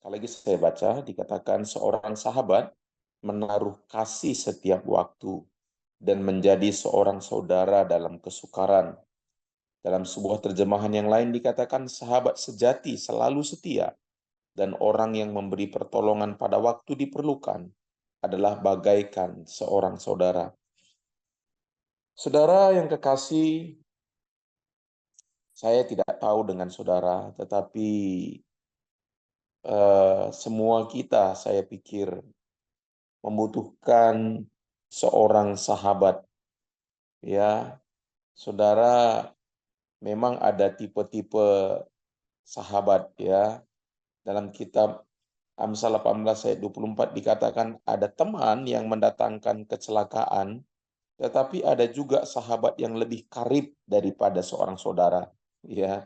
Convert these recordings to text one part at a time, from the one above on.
Lagi saya baca dikatakan seorang sahabat menaruh kasih setiap waktu dan menjadi seorang saudara dalam kesukaran. Dalam sebuah terjemahan yang lain dikatakan sahabat sejati selalu setia dan orang yang memberi pertolongan pada waktu diperlukan adalah bagaikan seorang saudara. Saudara yang kekasih, saya tidak tahu dengan saudara, tetapi semua kita saya pikir membutuhkan seorang sahabat, ya. Saudara, memang ada tipe-tipe sahabat, ya. Dalam kitab Amsal 18 ayat 24 dikatakan ada teman yang mendatangkan kecelakaan, tetapi ada juga sahabat yang lebih karib daripada seorang saudara, ya.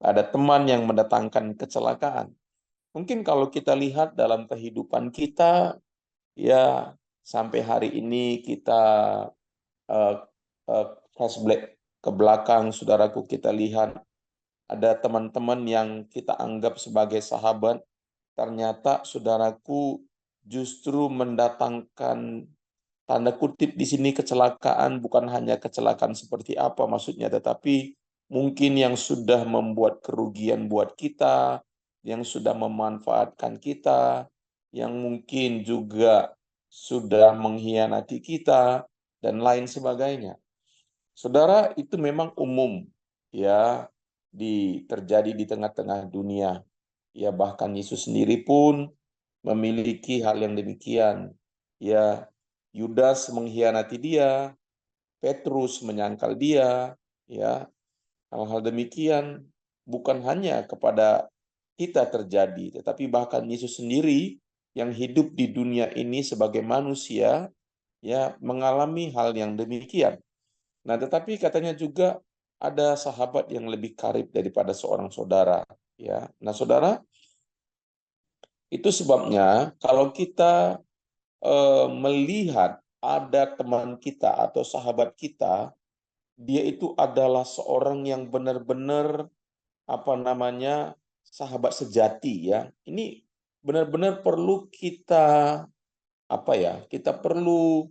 Ada teman yang mendatangkan kecelakaan. Mungkin kalau kita lihat dalam kehidupan kita, ya, sampai hari ini kita eh, flashback ke belakang, saudaraku, kita lihat ada teman-teman yang kita anggap sebagai sahabat, ternyata saudaraku justru mendatangkan tanda kutip di sini kecelakaan, bukan hanya kecelakaan seperti apa maksudnya, tetapi mungkin yang sudah membuat kerugian buat kita, yang sudah memanfaatkan kita, yang mungkin juga sudah mengkhianati kita, dan lain sebagainya. Saudara, itu memang umum, ya, terjadi di tengah-tengah dunia. Ya, bahkan Yesus sendiri pun memiliki hal yang demikian. Ya, Yudas mengkhianati dia, Petrus menyangkal dia, ya. Hal-hal demikian bukan hanya kepada kita terjadi, tetapi bahkan Yesus sendiri yang hidup di dunia ini sebagai manusia, ya, mengalami hal yang demikian. Nah, tetapi katanya juga ada sahabat yang lebih karib daripada seorang saudara, ya. Nah, saudara, itu sebabnya kalau kita melihat ada teman kita atau sahabat kita, dia itu adalah seorang yang benar-benar sahabat sejati, ya. Ini benar-benar perlu kita kita perlu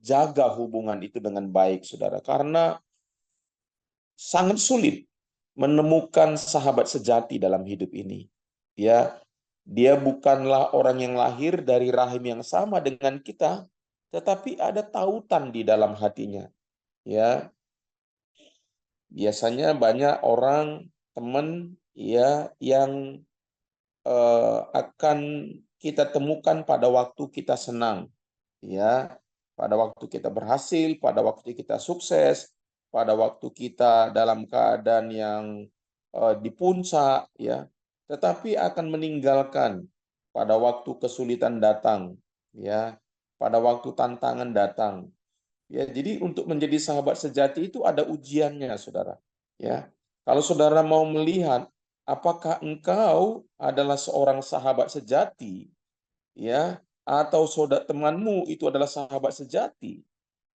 jaga hubungan itu dengan baik, saudara, karena sangat sulit menemukan sahabat sejati dalam hidup ini. Ya, dia bukanlah orang yang lahir dari rahim yang sama dengan kita, tetapi ada tautan di dalam hatinya. Ya, biasanya banyak orang teman, ya, yang akan kita temukan pada waktu kita senang, ya, pada waktu kita berhasil, pada waktu kita sukses, pada waktu kita dalam keadaan yang di puncak, ya, tetapi akan meninggalkan pada waktu kesulitan datang, ya, pada waktu tantangan datang. Ya, jadi untuk menjadi sahabat sejati itu ada ujiannya, saudara. Ya, kalau saudara mau melihat apakah engkau adalah seorang sahabat sejati, ya, atau saudara temanmu itu adalah sahabat sejati,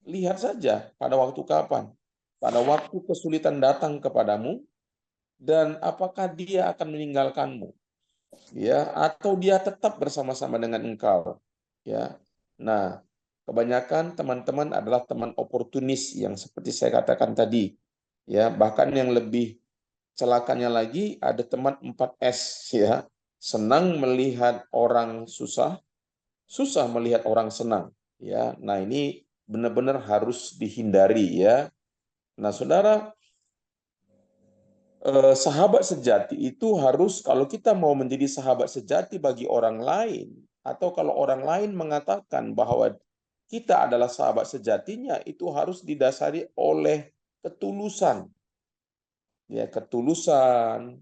lihat saja pada waktu kapan, pada waktu kesulitan datang kepadamu, dan apakah dia akan meninggalkanmu, ya, atau dia tetap bersama-sama dengan engkau, ya. Nah, kebanyakan teman-teman adalah teman oportunis yang seperti saya katakan tadi, ya. Bahkan yang lebih celakanya lagi ada teman 4S, ya. Senang melihat orang susah, susah melihat orang senang, ya. Nah, ini benar-benar harus dihindari, ya. Nah, saudara, sahabat sejati itu harus, kalau kita mau menjadi sahabat sejati bagi orang lain, atau kalau orang lain mengatakan bahwa kita adalah sahabat sejatinya, itu harus didasari oleh ketulusan, ya, ketulusan,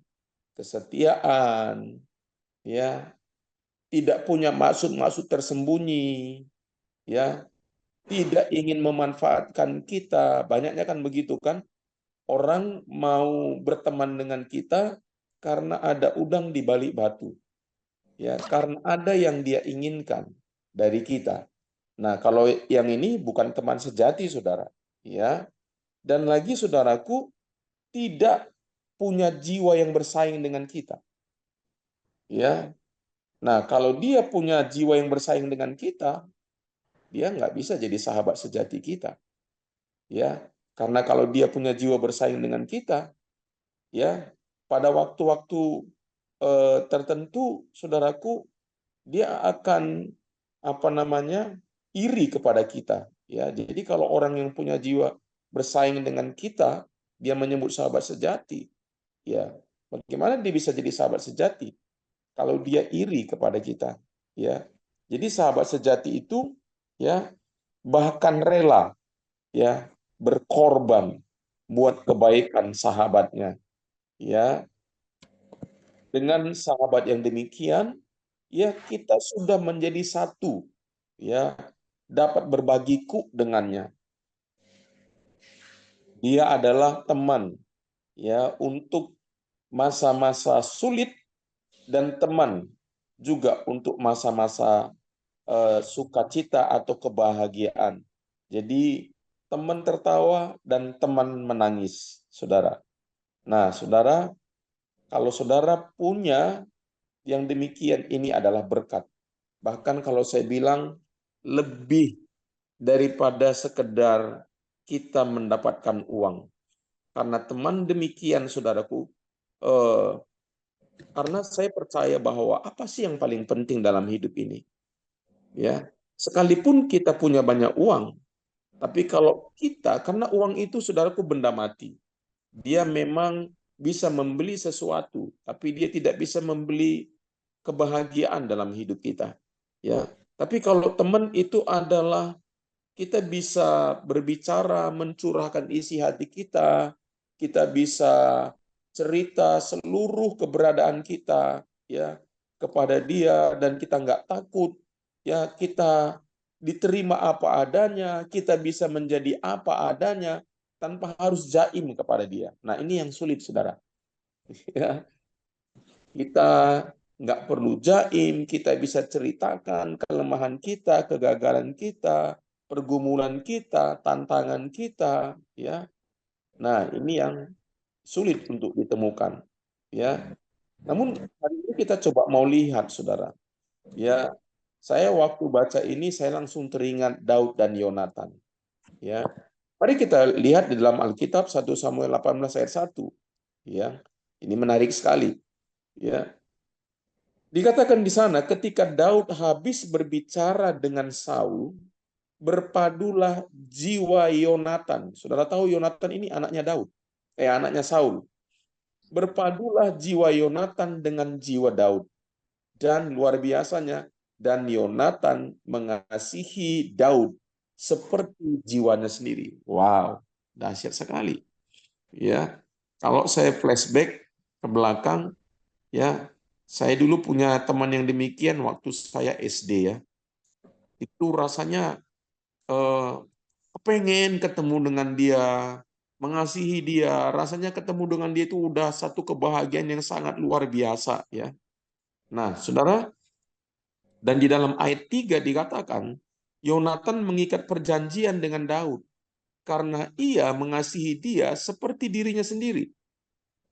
kesetiaan, ya, tidak punya maksud-maksud tersembunyi, ya, tidak ingin memanfaatkan kita. Banyaknya kan begitu kan, orang mau berteman dengan kita karena ada udang di balik batu, ya, karena ada yang dia inginkan dari kita. Nah, kalau yang ini bukan teman sejati, saudara, ya. Dan lagi, saudaraku, tidak punya jiwa yang bersaing dengan kita. Ya, nah kalau dia punya jiwa yang bersaing dengan kita, dia nggak bisa jadi sahabat sejati kita. Ya, karena kalau dia punya jiwa bersaing dengan kita, ya pada waktu-waktu tertentu, saudaraku, dia akan apa namanya iri kepada kita. Ya, jadi kalau orang yang punya jiwa bersaing dengan kita, dia menyebut sahabat sejati. Ya, bagaimana dia bisa jadi sahabat sejati kalau dia iri kepada kita? Ya, jadi sahabat sejati itu ya bahkan rela ya berkorban buat kebaikan sahabatnya. Ya, dengan sahabat yang demikian, ya kita sudah menjadi satu, ya dapat berbagi kuk dengannya. Dia adalah teman, ya untuk masa-masa sulit dan teman juga untuk masa-masa sukacita atau kebahagiaan. Jadi teman tertawa dan teman menangis, saudara. Nah, saudara, kalau saudara punya yang demikian, ini adalah berkat. Bahkan kalau saya bilang lebih daripada sekedar kita mendapatkan uang. Karena teman demikian, saudaraku, eh, karena saya percaya bahwa apa sih yang paling penting dalam hidup ini? Ya, sekalipun kita punya banyak uang, tapi kalau kita, karena uang itu, saudaraku, benda mati. Dia memang bisa membeli sesuatu, tapi dia tidak bisa membeli kebahagiaan dalam hidup kita. Ya, tapi kalau teman itu adalah kita bisa berbicara, mencurahkan isi hati kita bisa cerita seluruh keberadaan kita ya kepada dia dan kita nggak takut, ya kita diterima apa adanya, kita bisa menjadi apa adanya tanpa harus jaim kepada dia. Nah ini yang sulit, saudara. Ya, kita nggak perlu jaim, kita bisa ceritakan kelemahan kita, kegagalan kita, pergumulan kita, tantangan kita, ya. Nah, ini yang sulit untuk ditemukan, ya. Namun hari ini kita coba mau lihat, saudara. Ya, saya waktu baca ini saya langsung teringat Daud dan Yonatan, ya. Mari kita lihat di dalam Alkitab 1 Samuel 18 ayat 1, ya. Ini menarik sekali, ya. Dikatakan di sana, ketika Daud habis berbicara dengan Saul, berpadulah jiwa Yonatan. Saudara tahu Yonatan ini anaknya Daud, anaknya Saul. Berpadulah jiwa Yonatan dengan jiwa Daud. Dan luar biasanya, dan Yonatan mengasihi Daud seperti jiwanya sendiri. Wow, dahsyat sekali. Ya, kalau saya flashback ke belakang, ya, saya dulu punya teman yang demikian waktu saya SD ya. Itu rasanya eh, pengen ketemu dengan dia, mengasihi dia, rasanya ketemu dengan dia itu udah satu kebahagiaan yang sangat luar biasa ya. Nah, Saudara, dan di dalam ayat 3 dikatakan, Yonatan mengikat perjanjian dengan Daud karena ia mengasihi dia seperti dirinya sendiri.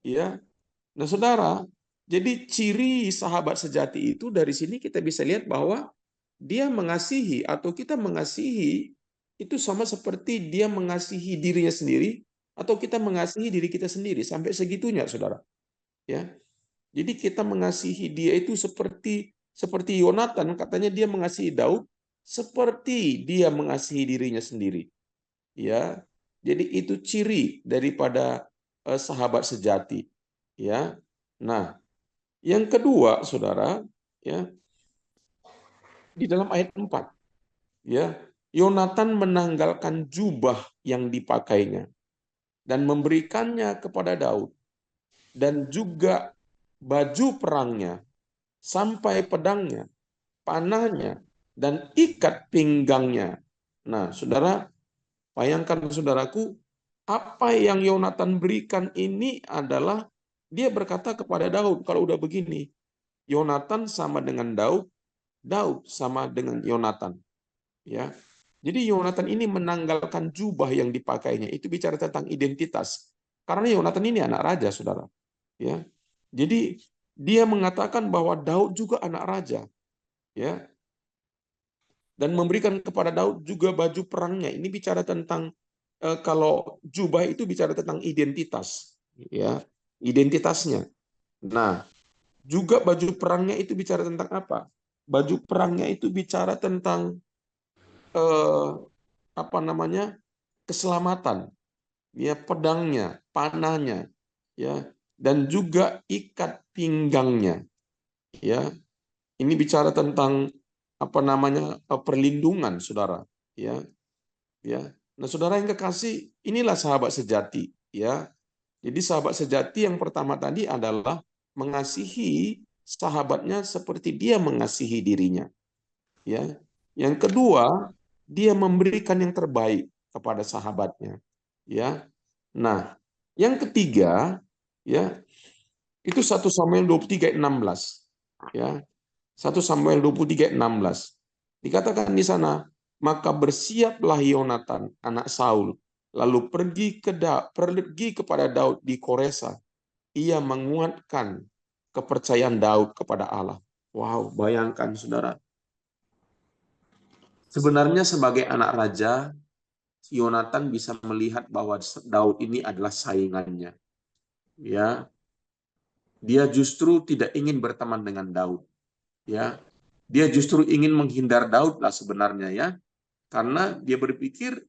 Ya, nah, saudara, jadi ciri sahabat sejati itu dari sini kita bisa lihat bahwa dia mengasihi atau kita mengasihi itu sama seperti dia mengasihi dirinya sendiri atau kita mengasihi diri kita sendiri sampai segitunya, saudara. Ya, jadi kita mengasihi dia itu seperti Yonatan katanya dia mengasihi Daud seperti dia mengasihi dirinya sendiri. Ya, jadi itu ciri daripada sahabat sejati. Ya, nah, yang kedua, saudara, ya, di dalam ayat 4, ya, Yonatan menanggalkan jubah yang dipakainya dan memberikannya kepada Daud dan juga baju perangnya sampai pedangnya, panahnya dan ikat pinggangnya. Nah, saudara, bayangkan saudaraku, apa yang Yonatan berikan ini adalah dia berkata kepada Daud, kalau udah begini, Yonatan sama dengan Daud, Daud sama dengan Yonatan. Ya, jadi Yonatan ini menanggalkan jubah yang dipakainya. Itu bicara tentang identitas. Karena Yonatan ini anak raja, saudara. Ya, jadi dia mengatakan bahwa Daud juga anak raja, ya, dan memberikan kepada Daud juga baju perangnya. Ini bicara tentang kalau jubah itu bicara tentang identitas, ya, identitasnya. Nah, juga baju perangnya itu bicara tentang apa? Baju perangnya itu bicara tentang eh, apa namanya? Keselamatan, ya, pedangnya, panahnya, ya, dan juga ikat pinggangnya, ya. Ini bicara tentang apa namanya? Perlindungan, Saudara, ya, ya. Nah, Saudara yang kekasih, inilah sahabat sejati, ya. Jadi sahabat sejati yang pertama tadi adalah mengasihi sahabatnya seperti dia mengasihi dirinya, ya. Yang kedua, dia memberikan yang terbaik kepada sahabatnya, ya. Nah, yang ketiga, ya, itu 1 Samuel 23:16, ya. 1 Samuel 23:16. Dikatakan di sana, maka bersiaplah Yonatan anak Saul lalu pergi kepada Daud di Koresa. Ia menguatkan kepercayaan Daud kepada Allah. Wow, bayangkan Saudara. Sebenarnya sebagai anak raja, Yonatan bisa melihat bahwa Daud ini adalah saingannya. Ya, dia justru tidak ingin berteman dengan Daud. Ya, dia justru ingin menghindar Daud lah sebenarnya, ya, karena dia berpikir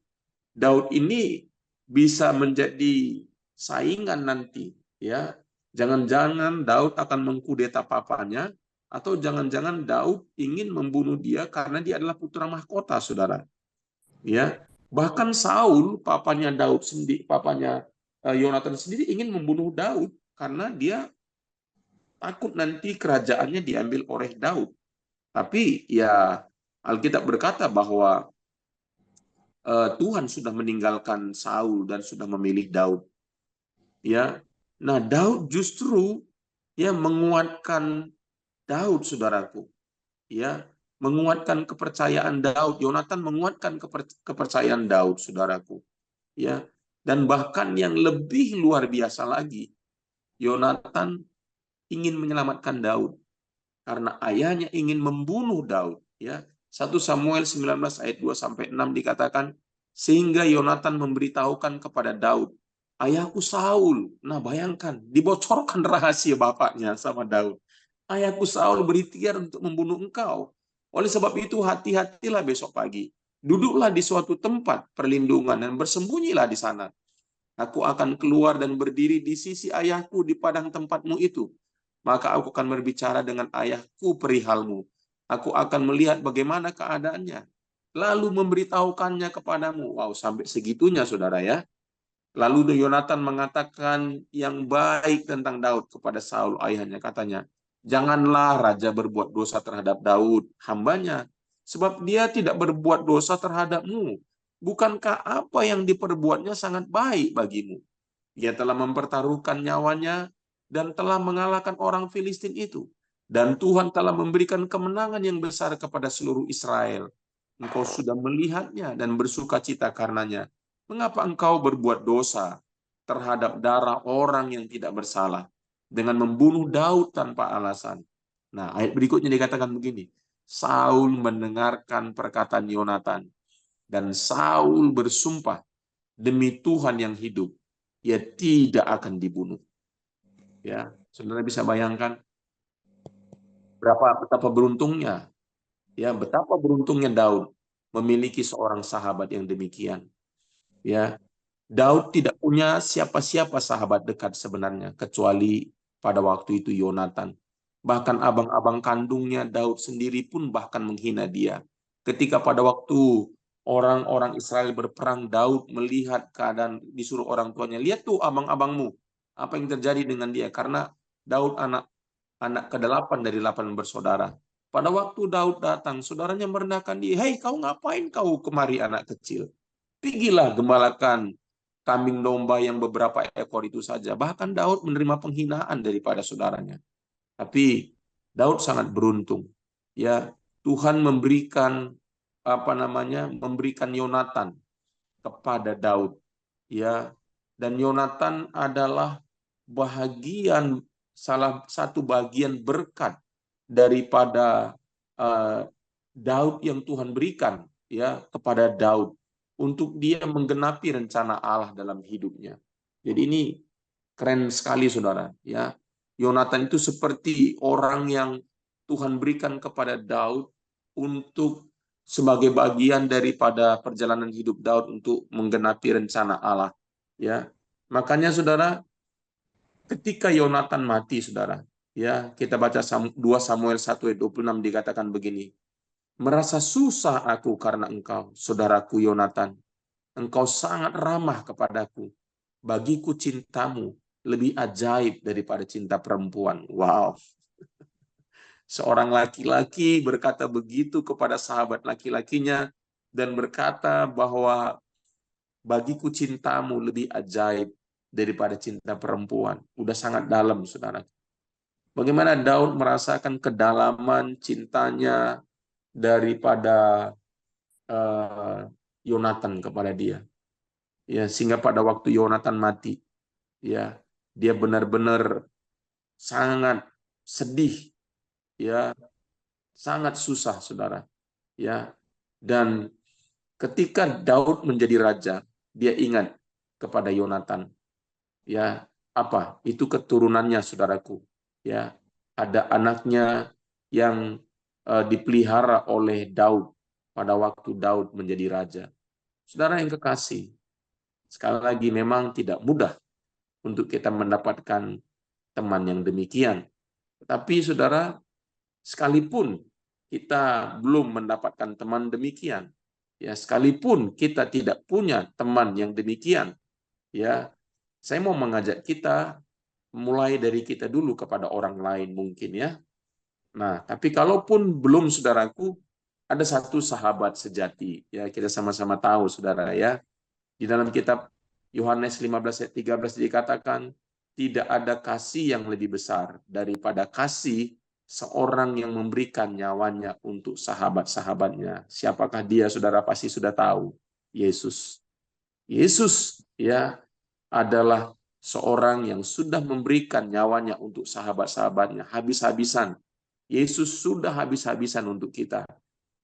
Daud ini bisa menjadi saingan nanti, ya. Jangan-jangan Daud akan mengkudeta papanya, atau jangan-jangan Daud ingin membunuh dia karena dia adalah putra mahkota, Saudara. Ya, bahkan Saul, papanya Daud sendiri, papanya Yonatan sendiri ingin membunuh Daud karena dia takut nanti kerajaannya diambil oleh Daud. Tapi ya Alkitab berkata bahwa Tuhan sudah meninggalkan Saul dan sudah memilih Daud. Ya, nah Daud justru ya menguatkan Daud, saudaraku. Ya, menguatkan kepercayaan Daud. Yonatan menguatkan kepercayaan Daud, saudaraku. Ya, dan bahkan yang lebih luar biasa lagi, Yonatan ingin menyelamatkan Daud karena ayahnya ingin membunuh Daud, ya. 1 Samuel 19 ayat 2 sampai 6 dikatakan, sehingga Yonatan memberitahukan kepada Daud, ayahku Saul. Nah, bayangkan, dibocorkan rahasia bapaknya sama Daud. Ayahku Saul berikhtiar untuk membunuh engkau. Oleh sebab itu hati-hatilah besok pagi. Duduklah di suatu tempat perlindungan dan bersembunyilah di sana. Aku akan keluar dan berdiri di sisi ayahku di padang tempatmu itu. Maka aku akan berbicara dengan ayahku perihalmu. Aku akan melihat bagaimana keadaannya. Lalu memberitahukannya kepadamu. Wow, sampai segitunya, saudara, ya. Lalu Yonatan mengatakan yang baik tentang Daud kepada Saul ayahnya. Katanya, janganlah raja berbuat dosa terhadap Daud, hambanya. Sebab dia tidak berbuat dosa terhadapmu. Bukankah apa yang diperbuatnya sangat baik bagimu? Dia telah mempertaruhkan nyawanya dan telah mengalahkan orang Filistin itu. Dan Tuhan telah memberikan kemenangan yang besar kepada seluruh Israel. Engkau sudah melihatnya dan bersuka cita karenanya. Mengapa engkau berbuat dosa terhadap darah orang yang tidak bersalah dengan membunuh Daud tanpa alasan? Nah, ayat berikutnya dikatakan begini. Saul mendengarkan perkataan Yonatan dan Saul bersumpah demi Tuhan yang hidup, ia tidak akan dibunuh. Ya, saudara bisa bayangkan betapa beruntungnya, ya, betapa beruntungnya Daud memiliki seorang sahabat yang demikian. Ya, Daud tidak punya siapa-siapa sahabat dekat sebenarnya kecuali pada waktu itu Yonatan. Bahkan abang-abang kandungnya Daud sendiri pun bahkan menghina dia. Ketika pada waktu orang-orang Israel berperang, Daud melihat keadaan, disuruh orang tuanya, lihat tuh abang-abangmu, apa yang terjadi dengan dia. Karena Daud anak anak ke-8 dari 8 bersaudara. Pada waktu Daud datang, saudaranya merendahkan dia, hei kau ngapain kau kemari anak kecil? Pergilah gembalakan kambing domba yang beberapa ekor itu saja. Bahkan Daud menerima penghinaan daripada saudaranya. Tapi Daud sangat beruntung. Ya, Tuhan memberikan memberikan Yonatan kepada Daud. Ya, dan Yonatan adalah bahagian salah satu bagian berkat daripada Daud yang Tuhan berikan ya kepada Daud untuk dia menggenapi rencana Allah dalam hidupnya. Jadi ini keren sekali saudara ya. Yonatan itu seperti orang yang Tuhan berikan kepada Daud untuk sebagai bagian daripada perjalanan hidup Daud untuk menggenapi rencana Allah ya. Makanya saudara, ketika Yonatan mati saudara, ya kita baca 2 Samuel 1 ayat 26 dikatakan begini, merasa susah aku karena engkau, saudaraku Yonatan. Engkau sangat ramah kepadaku. Bagiku cintamu lebih ajaib daripada cinta perempuan. Wow. Seorang laki-laki berkata begitu kepada sahabat laki-lakinya dan berkata bahwa bagiku cintamu lebih ajaib daripada cinta perempuan. Udah sangat dalam, saudara. Bagaimana Daud merasakan kedalaman cintanya daripada Yonatan kepada dia, ya sehingga pada waktu Yonatan mati, ya dia benar-benar sangat sedih, ya sangat susah, saudara, ya. Dan ketika Daud menjadi raja, dia ingat kepada Yonatan, ya apa itu keturunannya, saudaraku, ya ada anaknya yang dipelihara oleh Daud pada waktu Daud menjadi raja. Saudara yang kekasih, sekali lagi memang tidak mudah untuk kita mendapatkan teman yang demikian. Tapi saudara, sekalipun kita belum mendapatkan teman demikian, ya sekalipun kita tidak punya teman yang demikian, ya saya mau mengajak kita mulai dari kita dulu kepada orang lain mungkin ya. Nah, tapi kalaupun belum saudaraku, ada satu sahabat sejati. Ya, kita sama-sama tahu saudara ya. Di dalam kitab Yohanes 15 ayat 13 dikatakan, tidak ada kasih yang lebih besar daripada kasih seorang yang memberikan nyawanya untuk sahabat-sahabatnya. Siapakah dia, saudara pasti sudah tahu. Yesus. Yesus ya adalah seorang yang sudah memberikan nyawanya untuk sahabat-sahabatnya habis-habisan. Yesus sudah habis-habisan untuk kita.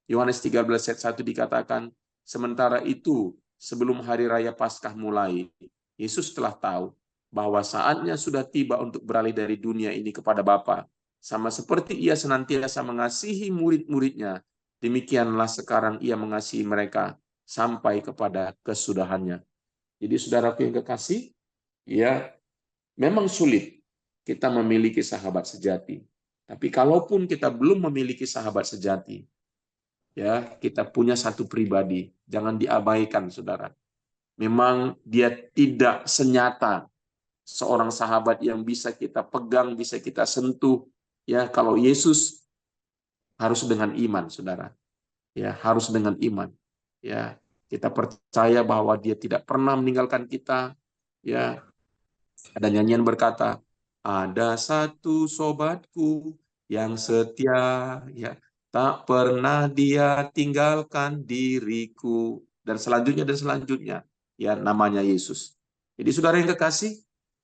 Yohanes 13 ayat 1 dikatakan, sementara itu sebelum hari raya Paskah mulai, Yesus telah tahu bahwa saatnya sudah tiba untuk beralih dari dunia ini kepada Bapa. Sama seperti ia senantiasa mengasihi murid-muridnya, demikianlah sekarang ia mengasihi mereka sampai kepada kesudahannya. Jadi saudaraku yang kekasih, ya memang sulit kita memiliki sahabat sejati. Tapi kalaupun kita belum memiliki sahabat sejati, ya kita punya satu pribadi, jangan diabaikan, saudara. Memang dia tidak senyata seorang sahabat yang bisa kita pegang, bisa kita sentuh. Ya, kalau Yesus harus dengan iman, saudara. Ya, harus dengan iman. Ya, kita percaya bahwa dia tidak pernah meninggalkan kita. Ya, ada nyanyian berkata, ada satu sobatku yang setia, ya, tak pernah dia tinggalkan diriku. Dan selanjutnya, ya namanya Yesus. Jadi saudara yang kekasih,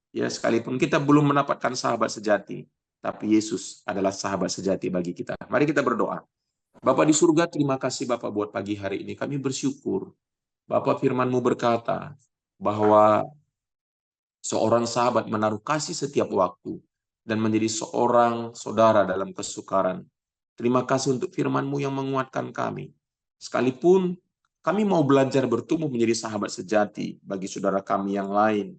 ya sekalipun kita belum mendapatkan sahabat sejati, tapi Yesus adalah sahabat sejati bagi kita. Mari kita berdoa. Bapak di surga, terima kasih Bapak buat pagi hari ini. Kami bersyukur. Bapak firman-Mu berkata bahwa seorang sahabat menaruh kasih setiap waktu dan menjadi seorang saudara dalam kesukaran. Terima kasih untuk firman-Mu yang menguatkan kami. Sekalipun kami mau belajar bertumbuh menjadi sahabat sejati bagi saudara kami yang lain.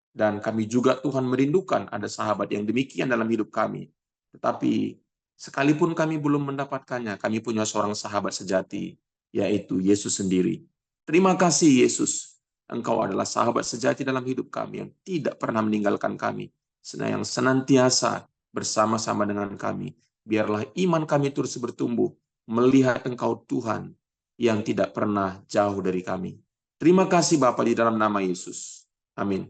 Dan kami juga Tuhan merindukan ada sahabat yang demikian dalam hidup kami. Tetapi sekalipun kami belum mendapatkannya, kami punya seorang sahabat sejati, yaitu Yesus sendiri. Terima kasih Yesus. Engkau adalah sahabat sejati dalam hidup kami yang tidak pernah meninggalkan kami, yang senantiasa bersama-sama dengan kami. Biarlah iman kami terus bertumbuh, melihat Engkau Tuhan yang tidak pernah jauh dari kami. Terima kasih Bapa di dalam nama Yesus. Amin.